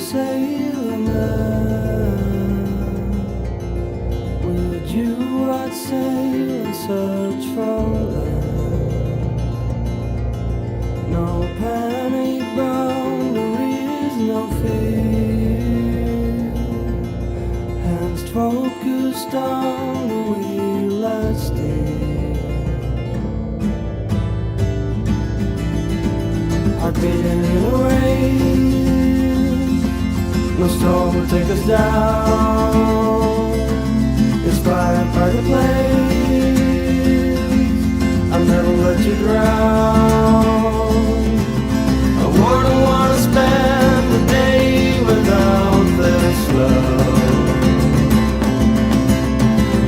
sailor man, would you I'd sail and search for land? No panic boundaries, no fear, hands focused on the wheel I steer. I've been in the rain, no storm will take us down. Inspired by the place, I'll never let you drown. I wouldn't want to spend the day without this love.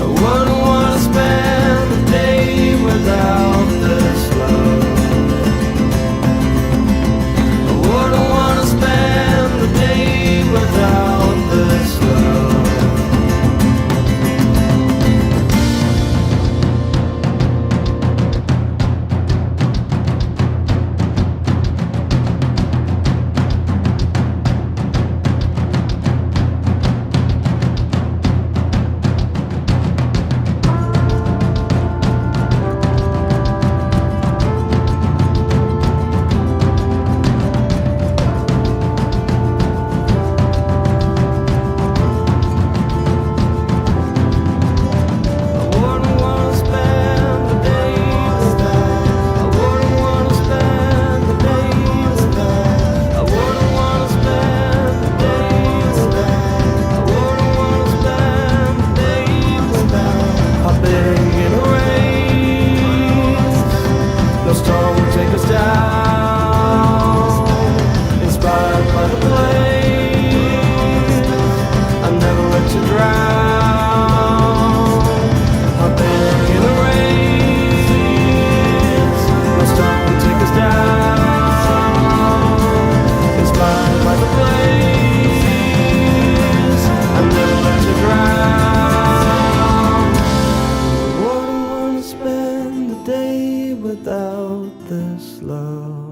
I wouldn't want to spend the day without this love. Without this love. Without this love.